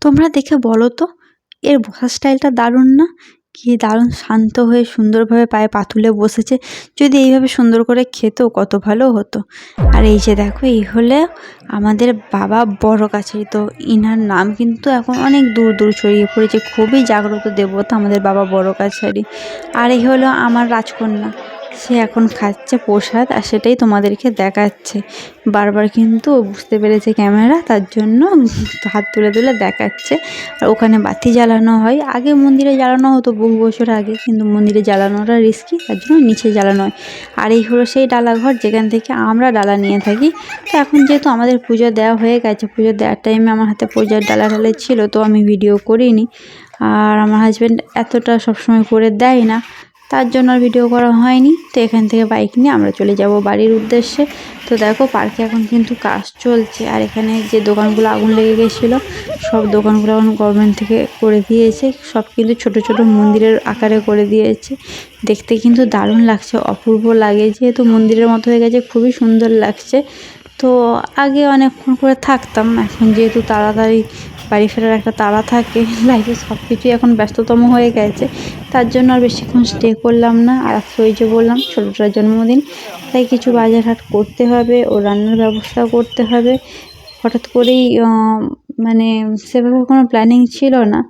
তোমরা দেখে বলো তো, এর বসার স্টাইলটা দারুণ না? কি দারুণ শান্ত হয়ে সুন্দরভাবে পায়ে পা তুলে বসেছে। যদি এইভাবে সুন্দর করে খেতো কত ভালো হতো। আর এই যে দেখো, এই হলে আমাদের বাবা বড় কাছারি। তো ইনার নাম কিন্তু এখন অনেক দূর দূর ছড়িয়ে পড়েছে, খুবই জাগ্রত দেবতা আমাদের বাবা বড় কাছারি। আর এই হলো আমার রাজকন্যা, সে এখন খাচ্ছে প্রসাদ আর সেটাই তোমাদেরকে দেখাচ্ছে। বারবার কিন্তু বুঝতে পেরেছে ক্যামেরা, তার জন্য হাত তুলে তুলে দেখাচ্ছে। আর ওখানে বাতি জ্বালানো হয়, আগে মন্দিরে জ্বালানো হতো বহু বছর আগে, কিন্তু মন্দিরে জ্বালানোটা রিস্কি, তার জন্য নিচে জ্বালানো হয়। আর এই হলো সেই ডালাঘর যেখান থেকে আমরা ডালা নিয়ে থাকি। তো এখন যেহেতু আমাদের পুজো দেওয়া হয়ে গেছে, পুজো দেওয়ার টাইমে আমার হাতে পূজার ডালা ছিল, তো আমি ভিডিও করিনি। আর আমার হাজব্যান্ড এতটা সবসময় করে দেয় না, তার জন্য আর ভিডিও করা হয়নি। তো এখান থেকে বাইক নিয়ে আমরা চলে যাব বাড়ির উদ্দেশ্যে। তো দেখো পার্কে এখন কিন্তু কাজ চলছে, আর এখানে যে দোকানগুলো আগুন লেগে গেছিলো, সব দোকানগুলো এখন গভর্নমেন্ট থেকে করে দিয়েছে, সব কিন্তু ছোট ছোট মন্দিরের আকারে করে দিয়েছে। দেখতে কিন্তু দারুণ লাগছে, অপূর্ব লাগে, যেহেতু মন্দিরের মতো হয়ে গেছে, খুবই সুন্দর লাগছে। তো আগে অনেকক্ষণ করে থাকতাম, এখন যেহেতু তাড়াতাড়ি বাড়ি ফেরার একটা তাড়া থাকে, লাইফে সব কিছুই এখন ব্যস্ততম হয়ে গেছে, তার জন্য আর বেশিক্ষণ স্টে করলাম না। আর ওই যে বললাম ছোটোটার জন্মদিন, তাই কিছু বাজার হাট করতে হবে, ও রান্নার ব্যবস্থা করতে হবে। হঠাৎ করেই মানে সেভাবে কোনো প্ল্যানিং ছিল না,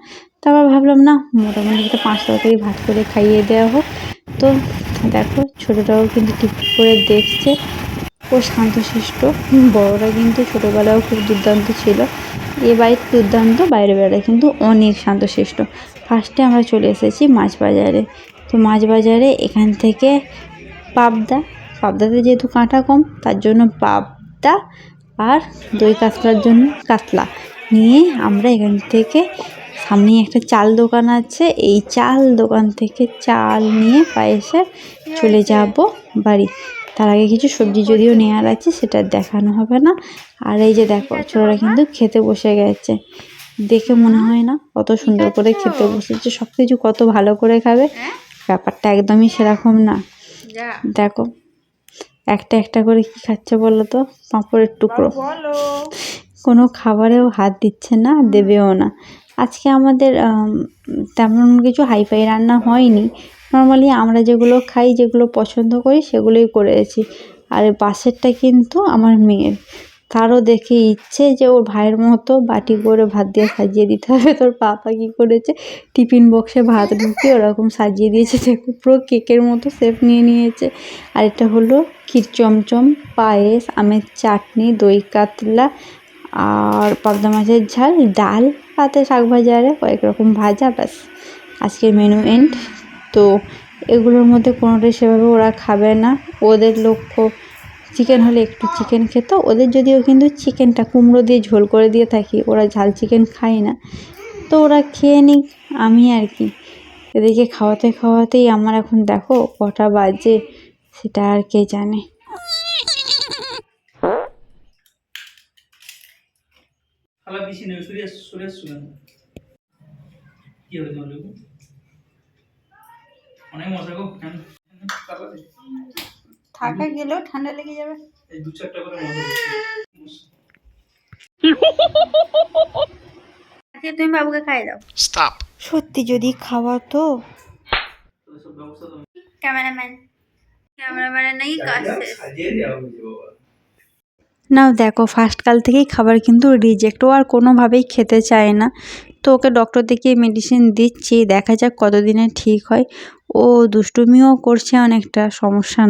তারপর ভাবলাম না, মোটামুটি একটা 5 তরকারি ভাত করে খাইয়ে দেওয়া হোক। তো দেখো ছোটোটাও কিন্তু ঠিক করে দেখছে, ও শান্তশিষ্ট। বড়রা কিন্তু ছোটোবেলাও খুব দুর্দান্ত ছিল, এ বাড়ির দুর্দান্ত, বাইরে বেড়ায় কিন্তু অনেক শান্তশিষ্ট। ফার্স্টে আমরা চলে এসেছি মাছ বাজারে। তো মাছ বাজারে এখান থেকে পাবদাতে যেহেতু কাঁটা কম, তার জন্য পাবদা আর দই কাতলার জন্য কাতলা নিয়ে আমরা এখান থেকে, সামনে একটা চাল দোকান আছে, এই চাল দোকান থেকে চাল নিয়ে পায়েসে চলে যাব বাড়ি। তার আগে কিছু সবজি যদিও নেওয়ার আছে, সেটা দেখানো হবে না। আর এই যে দেখো ছোটরা কিন্তু খেতে বসে গেছে, দেখে মনে হয় না কত সুন্দর করে খেতে বসেছে, সব কিছু কত ভালো করে খাবে, ব্যাপারটা একদমই সেরকম না। দেখো একটা একটা করে কি খাচ্ছে বলো তো, পাঁপড়ের টুকরো, কোনো খাবারেও হাত দিচ্ছে না, দেবেও না। আজকে আমাদের তেমন কিছু হাইফাই রান্না হয়নি, নর্মালি আমরা যেগুলো খাই, যেগুলো পছন্দ করি সেগুলোই করেছি। আর পাশেরটা কিন্তু আমার মেয়ের, তারও দেখে ইচ্ছে যে ওর ভাইয়ের মতো বাটি করে ভাত দিয়ে সাজিয়ে দিতে হবে। তোর পাপা কী করেছে, টিফিন বক্সে ভাত ঢুকিয়ে ওরকম সাজিয়ে দিয়েছে, দেখো পুরো কেকের মতো শেপ নিয়ে নিয়েছে। আর এটা হলো ক্ষীর চমচম, পায়েস, আমের চাটনি, দই কাতলা আর পাবদা মাছের ঝাল, ডাল, পাতে শাক ভাজা, আর কয়েক রকম ভাজা, ব্যাস আজকের মেনু এন্ড। তো এগুলোর মধ্যে কোনোটাই সেভাবে ওরা খাবে না, ওদের লক্ষ্য চিকেন হলে একটু চিকেন খেত, ওদের যদিও কিন্তু চিকেনটা কুমড়ো দিয়ে ঝোল করে দিয়ে থাকি, ওরা ঝাল চিকেন খায় না। তো ওরা খেয়ে নিক, আমি আর কি, এদিকে খাওয়াতে খাওয়াতেই আমার এখন দেখো কটা বাজে, সেটা আর কে জানে। থাকা গেলেও ঠান্ডা লেগে যাবে, এই 2-4টা করে তুমি বাবুকে খাইয়ে দাও। স্টপ। সত্যি যদি খাওয়াতো। ক্যামেরাম্যানের নাকি কাজ শেষ। নাও দেখো ফার্স্ট কাল থেকেই খাবার কিন্তু রিজেক্ট, ও আর কোনোভাবেই খেতে চায় না। তো ওকে ডক্টর দেখিয়ে মেডিসিন দিচ্ছি, দেখা যাক কতদিনে ঠিক হয়। ও দুষ্টুমিও করছে অনেকটা, সমস্যা